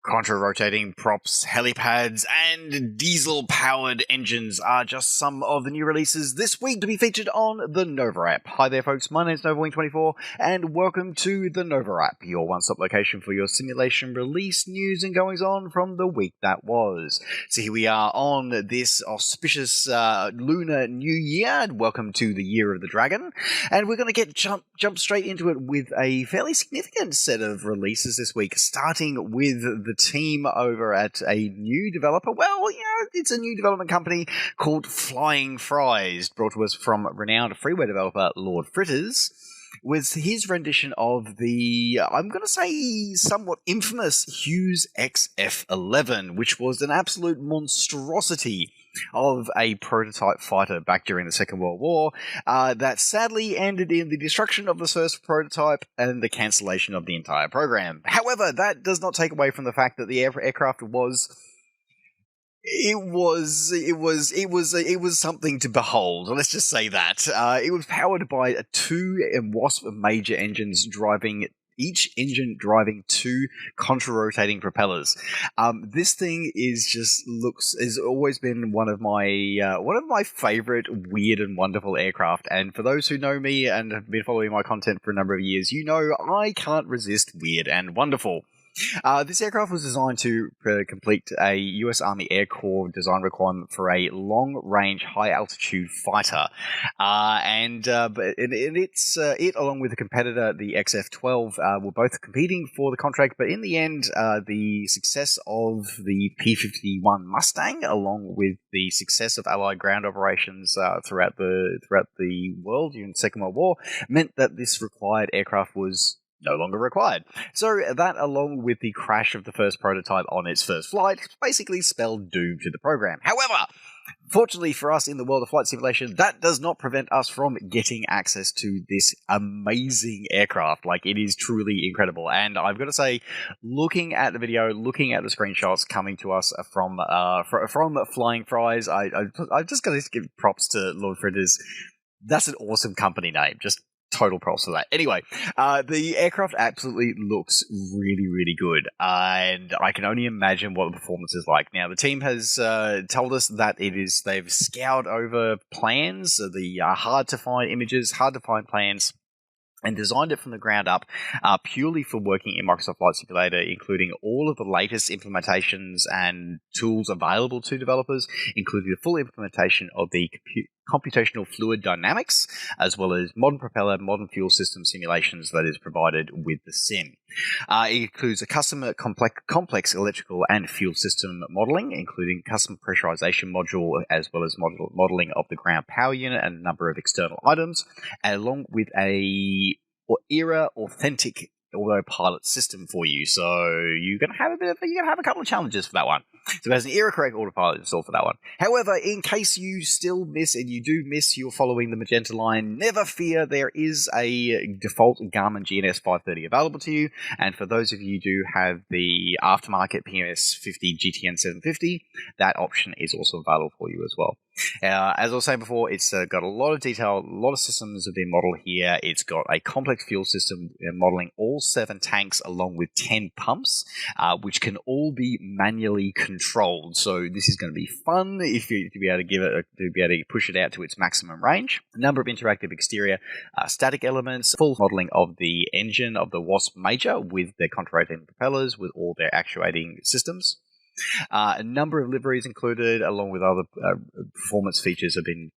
Contra rotating props, helipads, and diesel-powered engines are just some of the new releases this week to be featured on the NovaWrap. Hi there, folks. My name is NovaWing24, and welcome to the NovaWrap, your one-stop location for your simulation release news and goings-on from the week that was. So here we are on this auspicious lunar new year. Welcome to the Year of the Dragon, and we're going to jump straight into it with a fairly significant set of releases this week, starting with the team over at a new developer. Well, it's a new development company called Flying Fries, brought to us from renowned freeware developer Lord Fritters, with his rendition of the, I'm going to say, somewhat infamous Hughes XF-11, which was an absolute monstrosity of a prototype fighter back during the Second World War that sadly ended in the destruction of the first prototype and the cancellation of the entire program. However, that does not take away from the fact that the aircraft was something to behold. Let's just say that. It was powered by two Wasp major engines each engine driving two contra-rotating propellers. This thing has always been one of my favorite weird and wonderful aircraft. And for those who know me and have been following my content for a number of years, you know I can't resist weird and wonderful. This aircraft was designed to complete a U.S. Army Air Corps design requirement for a long-range, high-altitude fighter, it, along with the competitor, the XF-12, were both competing for the contract. But in the end, the success of the P-51 Mustang, along with the success of Allied ground operations throughout the world during the Second World War, meant that this required aircraft was no longer required. So that, along with the crash of the first prototype on its first flight, basically spelled doom to the program. However, fortunately for us in the world of flight simulation, that does not prevent us from getting access to this amazing aircraft. Like, it is truly incredible. And I've got to say, looking at the video, looking at the screenshots coming to us from Flying Fries, I just got to give props to Lord Fritters. That's an awesome company name. Just total props for that. Anyway, the aircraft absolutely looks really, really good, and I can only imagine what the performance is like. Now, the team has told us that they've scoured over plans, the hard-to-find images, hard-to-find plans, and designed it from the ground up purely for working in Microsoft Flight Simulator, including all of the latest implementations and tools available to developers, including the full implementation of the computational fluid dynamics, as well as modern propeller, modern fuel system simulations that is provided with the sim. It includes a custom complex electrical and fuel system modeling, including custom pressurization module, as well as modeling of the ground power unit and a number of external items, along with a era authentic autopilot system for you. So you're gonna have a couple of challenges for that one. So there's an era correct autopilot installed for that one. However, in case you still miss, and you do miss, you're following the magenta line, never fear, there is a default Garmin GNS 530 available to you. And for those of you who do have the aftermarket PMS 50 GTN 750, that option is also available for you as well. As I was saying before, it's got a lot of detail, a lot of systems have been modeled here. It's got a complex fuel system modeling all 7 tanks along with 10 pumps, which can all be manually controlled. So this is going to be fun to be able to push it out to its maximum range. A number of interactive exterior static elements, full modeling of the engine of the Wasp Major with their contra-rotating propellers, with all their actuating systems. A number of liveries included, along with other performance features have been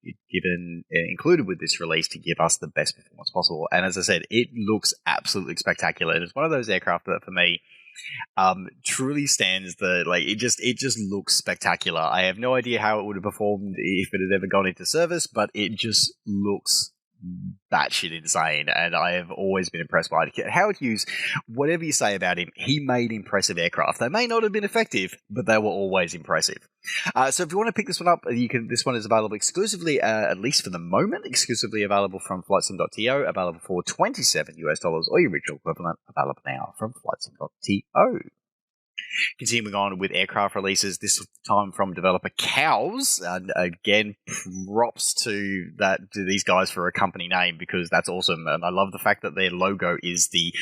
included with this release to give us the best performance possible. And as I said, it looks absolutely spectacular. And it's one of those aircraft that, for me, truly stands it just looks spectacular. I have no idea how it would have performed if it had ever gone into service, but it just looks batshit insane, and I have always been impressed by it. Howard Hughes, whatever you say about him, he made impressive aircraft. They may not have been effective, but they were always impressive. So if you want to pick this one up, this one is available exclusively, at least for the moment, exclusively available from flightsim.to, available for $27 US, or your original equivalent, available now from flightsim.to. Continuing on with aircraft releases, this time from developer Cows. And again, props to these guys for a company name, because that's awesome. And I love the fact that their logo is the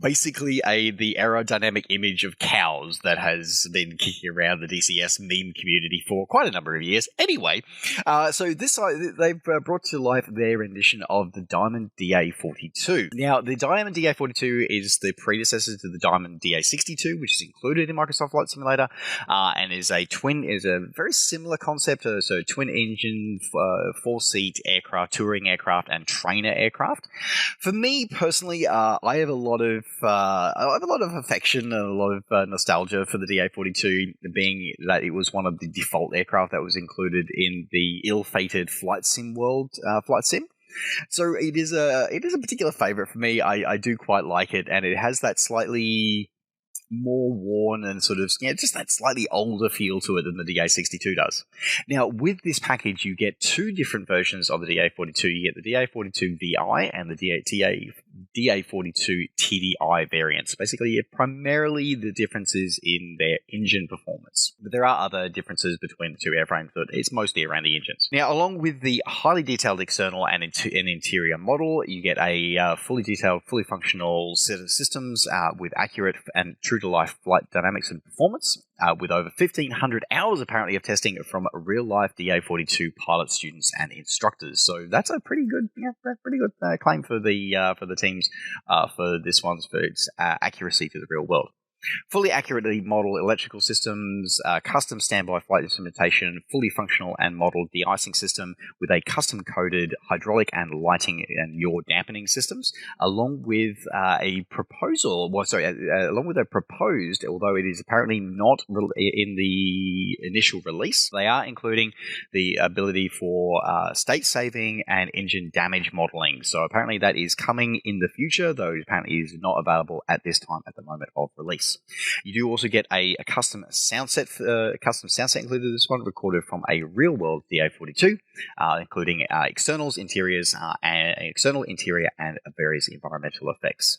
aerodynamic image of cows that has been kicking around the DCS meme community for quite a number of years. Anyway, so they've brought to life their rendition of the Diamond DA42. Now, the Diamond DA42 is the predecessor to the Diamond DA62, which is included in Microsoft Flight Simulator, and is a very similar concept. So twin engine, 4-seat aircraft, touring aircraft, and trainer aircraft. For me personally, I have a lot of affection and a lot of nostalgia for the DA42, being that it was one of the default aircraft that was included in the ill-fated Flight Sim world, Flight Sim. So it is a particular favorite for me. I do quite like it, and it has that slightly more worn and sort of, just that slightly older feel to it than the DA62 does. Now, with this package, you get two different versions of the DA42. You get the DA42 VI and the DA42 TDI variants. Basically, primarily the differences in their engine performance. But there are other differences between the two airframes, but it's mostly around the engines. Now, along with the highly detailed external and interior model, you get a fully detailed, fully functional set of systems with accurate and true-to-life flight dynamics and performance, with over 1,500 hours apparently of testing from real-life DA42 pilot students and instructors. So that's a pretty good claim for the teams for this one's for its accuracy to the real world. Fully accurately modeled electrical systems, custom standby flight instrumentation, fully functional and modeled de-icing system with a custom-coded hydraulic and lighting and yaw dampening systems, along with a proposed, although it is apparently not in the initial release, they are including the ability for state-saving and engine damage modeling. So apparently that is coming in the future, though apparently is not available at this time at the moment of release. You do also get a custom sound set included in this one, recorded from a real-world DA42, including externals, interiors, and external, interior, and various environmental effects.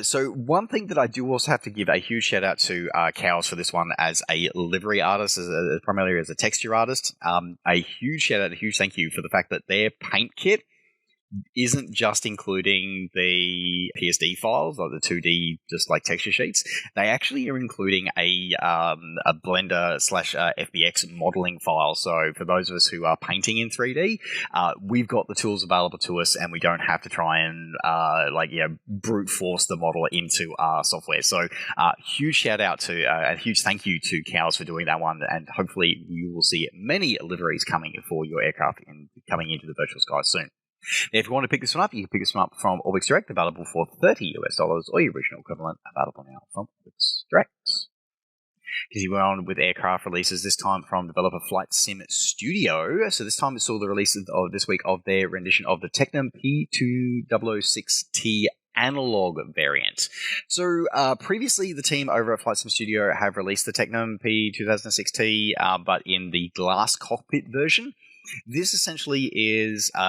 So one thing that I do also have to give a huge shout out to Cows for this one as a livery artist, primarily as a texture artist. A huge shout out, a huge thank you for the fact that their paint kit isn't just including the PSD files, or the 2D just like texture sheets. They actually are including a Blender / FBX modeling file. So for those of us who are painting in 3D, we've got the tools available to us, and we don't have to try and brute force the model into our software. So huge shout out to a huge thank you to Cows for doing that one, and hopefully you will see many liveries coming for your aircraft coming into the virtual skies soon. Now, if you want to pick this one up, you can pick this one up from Orbix Direct, available for $30 US, or your original equivalent, available now from Orbix Direct. Continuing on with aircraft releases, this time from developer Flight Sim Studio. So this time it saw the release of this week of their rendition of the Tecnam P2006T analog variant. So previously, the team over at Flight Sim Studio have released the Tecnam P2006T, but in the glass cockpit version. This essentially is it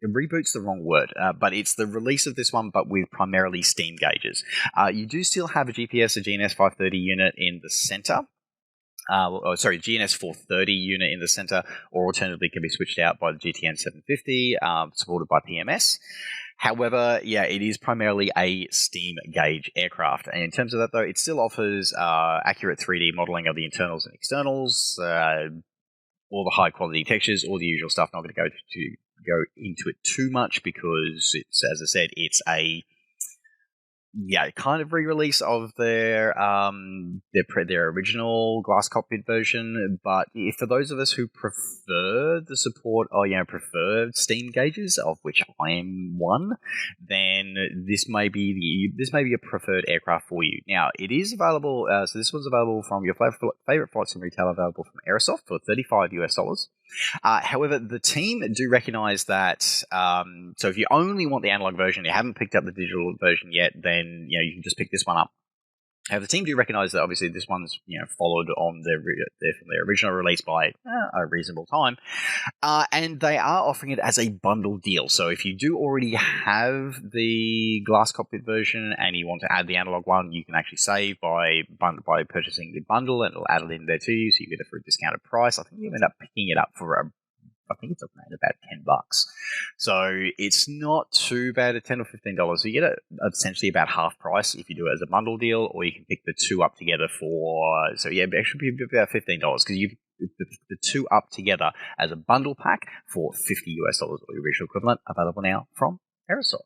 reboots the wrong word, but it's the release of this one, but with primarily steam gauges. You do still have a GNS 530 unit in the center. GNS 430 unit in the center, or alternatively can be switched out by the GTN 750, supported by PMS. However, it is primarily a steam gauge aircraft. And in terms of that, though, it still offers accurate 3D modeling of the internals and externals, all the high-quality textures, all the usual stuff. Not going to go into it too much because, it's, as I said, it's a kind of re-release of their original glass cockpit version. But for those of us who prefer the support, prefer steam gauges, of which I am one, then this may be a preferred aircraft for you. Now, it is available. So this one's available from your favorite flight sim retailer, available from Aerosoft for $35 US. However, the team do recognize that, so if you only want the analog version, you haven't picked up the digital version yet, then you can just pick this one up. The team do recognise that obviously this one's followed on from their original release by a reasonable time, and they are offering it as a bundle deal. So if you do already have the glass cockpit version and you want to add the analog one, you can actually save by purchasing the bundle, and it'll add it in there to you, so you get it for a discounted price. I think you end up picking it up for I think it's around about $10. So it's not too bad at $10 or $15. So you get it essentially about half price if you do it as a bundle deal, or you can pick the two up together for, so yeah, it should be about $15 because you the two up together as a bundle pack for $50 or the original equivalent, available now from Aerosoft.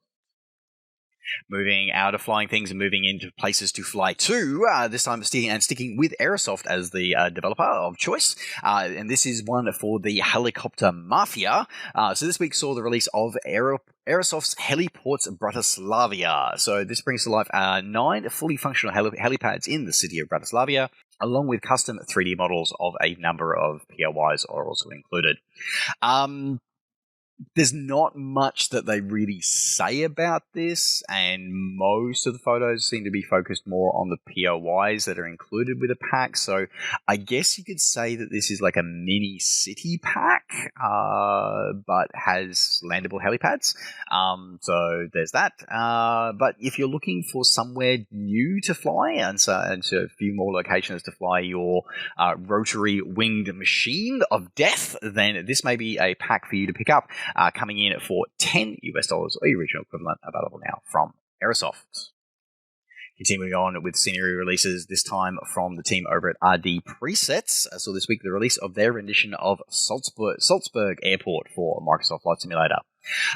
Moving out of flying things and moving into places to fly to, this time sticking with Aerosoft as the developer of choice. And this is one for the helicopter mafia. So this week saw the release of Aerosoft's Heliports Bratislava. So this brings to life 9 fully functional helipads in the city of Bratislava, along with custom 3D models of a number of POIs are also included. There's not much that they really say about this, and most of the photos seem to be focused more on the POIs that are included with a pack. So I guess you could say that this is like a mini city pack, but has landable helipads. So there's that. But if you're looking for somewhere new to fly and so a few more locations to fly your rotary winged machine of death, then this may be a pack for you to pick up. Coming in for $10 or the original equivalent, available now from Aerosoft. Continuing on with scenery releases, this time from the team over at RD Presets. So this week, the release of their rendition of Salzburg Airport for Microsoft Flight Simulator.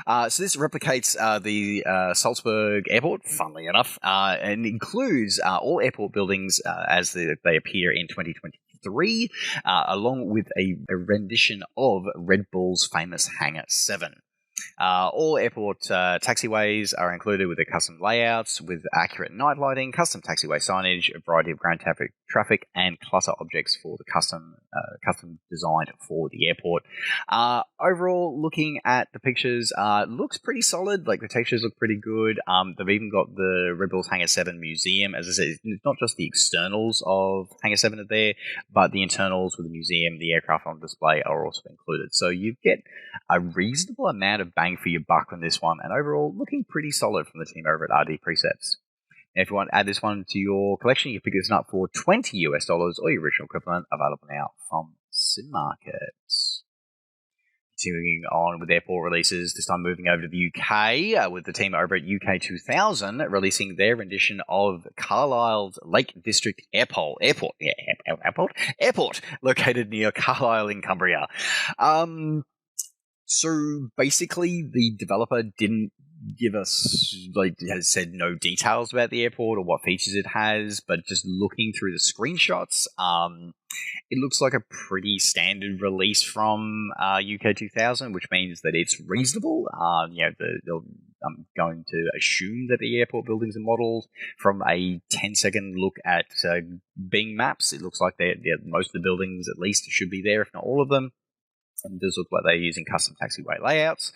So this replicates the Salzburg Airport, funnily enough, and includes all airport buildings as they appear in 2023, along with a rendition of Red Bull's famous Hangar 7. All airport taxiways are included with their custom layouts, with accurate night lighting, custom taxiway signage, a variety of ground traffic, and clutter objects for the custom designed for the airport. Overall, looking at the pictures, looks pretty solid. Like, the textures look pretty good. They've even got the Red Bull's Hangar 7 museum. As I said, it's not just the externals of Hangar 7 are there, but the internals with the museum, the aircraft on display are also included. So you get a reasonable amount of bang for your buck on this one, and overall looking pretty solid from the team over at RD Presets. Now, if you want to add this one to your collection, you can pick this up for $20 or your original equivalent, available now from Sim Markets. Continuing on with airport releases, this time moving over to the UK with the team over at UK 2000 releasing their rendition of Carlisle's Lake District Airport, located near Carlisle in Cumbria. So basically, the developer didn't give us, has said no details about the airport or what features it has, but just looking through the screenshots, it looks like a pretty standard release from UK 2000, which means that it's reasonable. I'm going to assume that the airport buildings are modeled from a 10-second look at Bing Maps. It looks like most of the buildings, at least, should be there, if not all of them. And it does look like they're using custom taxiway layouts,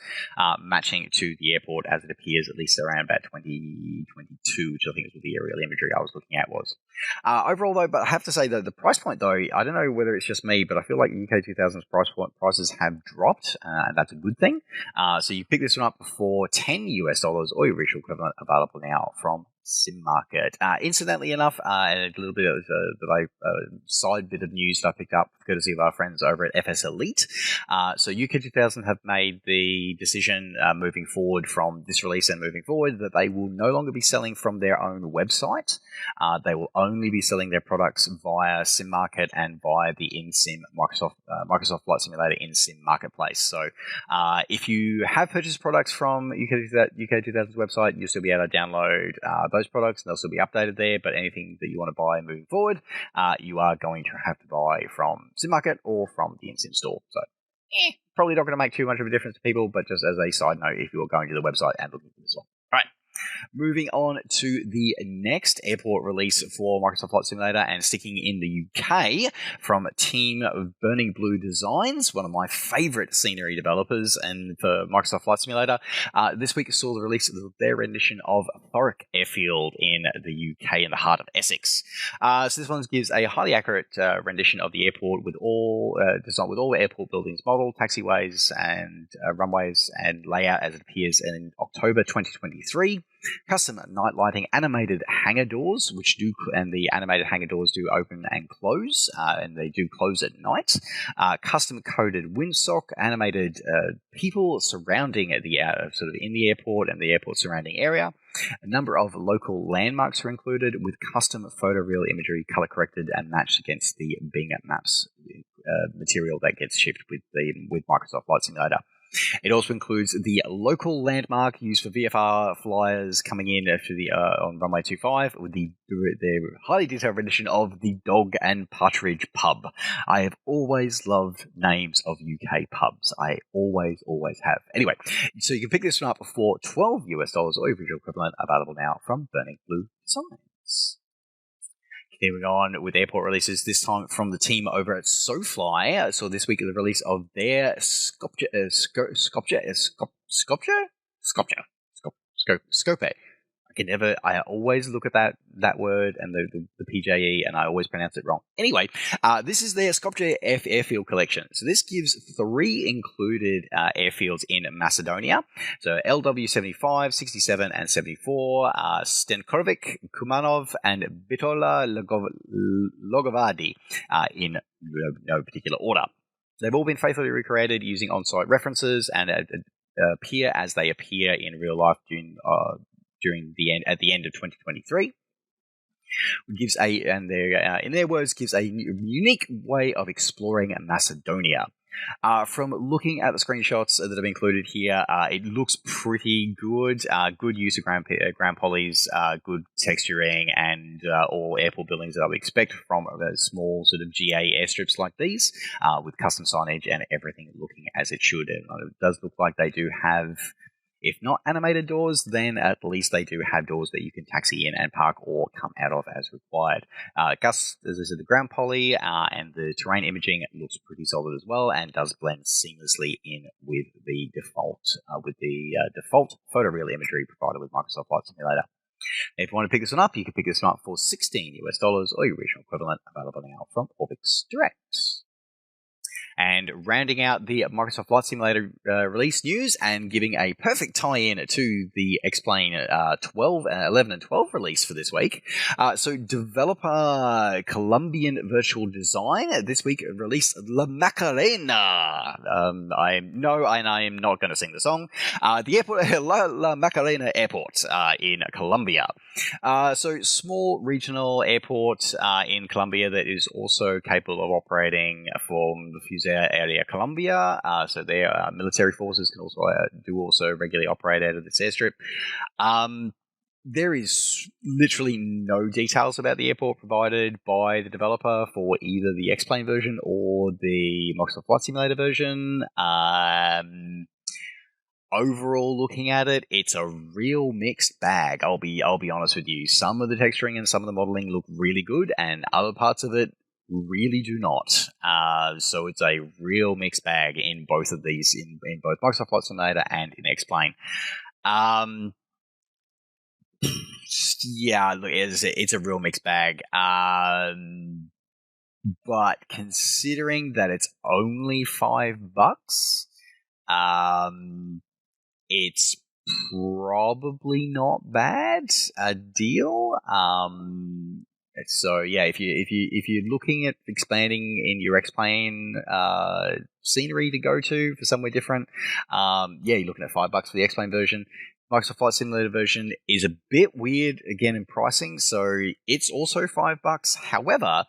matching to the airport as it appears, at least around about 2022, which I think is what the aerial imagery I was looking at was. Overall, though, but I have to say, though, the price point, though, I don't know whether it's just me, but I feel like UK 2000's prices have dropped, and that's a good thing. So you pick this one up for $10 or your original equivalent, available now from Sim Market. Incidentally enough, and a little bit of side bit of news that I picked up courtesy of our friends over at FS Elite. So UK 2000 have made the decision moving forward from this release and moving forward that they will no longer be selling from their own website. They will only be selling their products via Sim Market and via the InSim Microsoft Flight Simulator InSim Marketplace. So if you have purchased products from UK 2000's website, you'll still be able to download those products, and they'll still be updated there. But anything that you want to buy moving forward, you are going to have to buy from Sim Market or from the InSim store. So probably not going to make too much of a difference to people, but just as a side note, if you're going to the website and looking for this one. All right. Moving on to the next airport release for Microsoft Flight Simulator and sticking in the UK from Team Burning Blue Designs, one of my favorite scenery developers and for Microsoft Flight Simulator. This week saw the release of their rendition of Thurrock Airfield in the UK in the heart of Essex. So this one gives a highly accurate rendition of the airport with all designed with all airport buildings modeled, taxiways and runways and layout as it appears in October 2023. Custom night lighting, animated hangar doors, and the animated hangar doors do open and close, and they do close at night. Custom coded windsock, animated people surrounding the sort of in the airport and the airport surrounding area. A number of local landmarks are included with custom photoreal imagery color corrected and matched against the Bing Maps material that gets shipped with Microsoft Flight Simulator. It also includes the local landmark used for VFR flyers coming in on runway 25 with their highly detailed rendition of the Dog and Partridge pub. I have always loved names of UK pubs. I always have. Anyway, so you can pick this one up for $12 or your visual equivalent, available now from Burning Blue Designs. Continuing on with airport releases, this time from the team over at SoFly. So this week the release of their Skopje. I always look at that word and the PJE, and I always pronounce it wrong. Anyway, this is their Skopje airfield collection. So this gives 3 included airfields in Macedonia. So LW75, 67, and 74, Stenkovic, Kumanov, and Bitola Logovadi in no particular order. They've all been faithfully recreated using on-site references and appear as they appear in real life at the end of 2023. In their words, gives a unique way of exploring Macedonia. From looking at the screenshots that have been included here, it looks pretty good. Good use of ground polys, good texturing, and all airport buildings that I would expect from small sort of GA airstrips like these, with custom signage and everything looking as it should. And it does look like they do have, if not animated doors, then at least they do have doors that you can taxi in and park or come out of as required. Gus, as I said, the ground poly and the terrain imaging looks pretty solid as well, and does blend seamlessly in with the default photoreal imagery provided with Microsoft Flight Simulator. If you want to pick this one up, you can pick this one up for $16 or your regional equivalent, available now from Orbix Direct. And rounding out the Microsoft Flight Simulator release news and giving a perfect tie-in to the X-Plane 11 and 12 release for this week. So developer Colombian Virtual Design this week released La Macarena. I am not going to sing the song. The airport, La Macarena Airport in Colombia. So small regional airport in Colombia that is also capable of operating from the Hughes area Colombia, so their military forces can also regularly operate out of this airstrip. There is literally no details about the airport provided by the developer for either the X-Plane version or the Microsoft Flight Simulator version. Overall, looking at it, it's a real mixed bag. I'll be honest with you. Some of the texturing and some of the modeling look really good, and other parts of it really do not. So it's a real mixed bag in both of these, in both Microsoft Flight Simulator and in X-Plane. Yeah, look, it's a real mixed bag. But considering that it's only $5, it's probably not bad a deal. So yeah, if you're looking at expanding in your X-Plane scenery to go to for somewhere different, you're looking at $5 for the X-Plane version. Microsoft Flight Simulator version is a bit weird again in pricing, so it's also $5. However,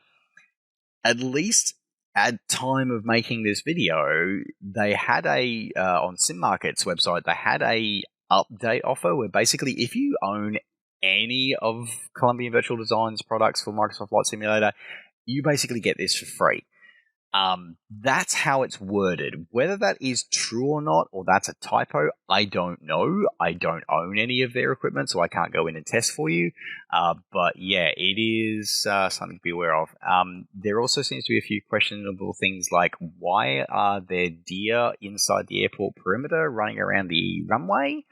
at least at time of making this video, they had on SimMarket's website, they had a update offer where basically if you own any of Colombian Virtual Design's products for Microsoft Flight Simulator, you basically get this for free. That's how it's worded. Whether that is true or not, or that's a typo, I don't know. I don't own any of their equipment, so I can't go in and test for you. But yeah, it is something to be aware of. There also seems to be a few questionable things like, why are there deer inside the airport perimeter running around the runway?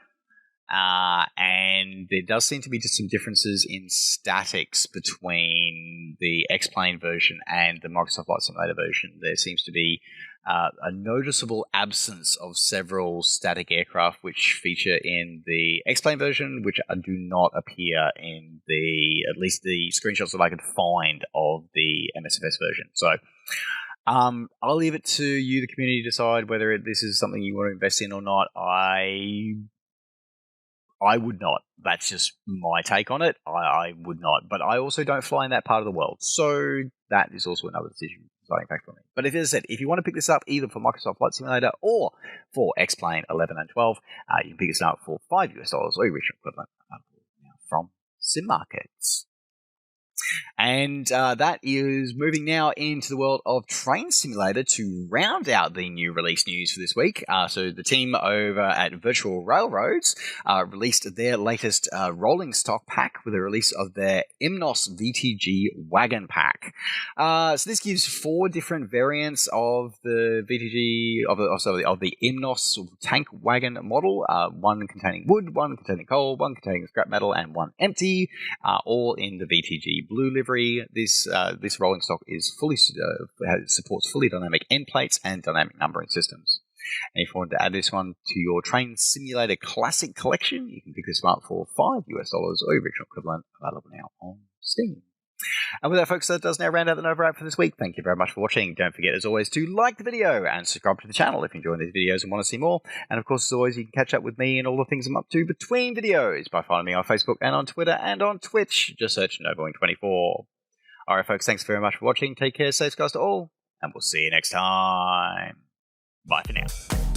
And there does seem to be just some differences in statics between the X-Plane version and the Microsoft Flight Simulator version. There seems to be a noticeable absence of several static aircraft which feature in the X-Plane version, which do not appear in at least the screenshots that I could find of the MSFS version. So I'll leave it to you, the community, to decide whether this is something you want to invest in or not. I would not. That's just my take on it. I would not. But I also don't fly in that part of the world. So that is also another deciding factor for me. But as I said, if you want to pick this up either for Microsoft Flight Simulator or for X-Plane 11 and 12, you can pick this up for $5 or your original equivalent from Sim Markets. And that is moving now into the world of Train Simulator to round out the new release news for this week. So the team over at Virtual Railroads released their latest rolling stock pack with the release of their Eamnos VTG Wagon pack. So this gives 4 different variants of the VTG, of the Eamnos tank wagon model, one containing wood, one containing coal, one containing scrap metal, and one empty, all in the VTG blue livery. This rolling stock is supports fully dynamic end plates and dynamic numbering systems. And if you want to add this one to your Train Simulator Classic collection, you can pick this one up for $5 or your original equivalent, available now on Steam. And with that, folks, that does now round out the NovaWrap for this week. Thank you very much for watching. Don't forget, as always, to like the video and subscribe to the channel if you enjoy these videos and want to see more. And of course, as always, you can catch up with me and all the things I'm up to between videos by following me on Facebook and on Twitter and on Twitch. Just search NovaWing24. All right, folks, thanks very much for watching. Take care, safe skies to all, and we'll see you next time. Bye for now.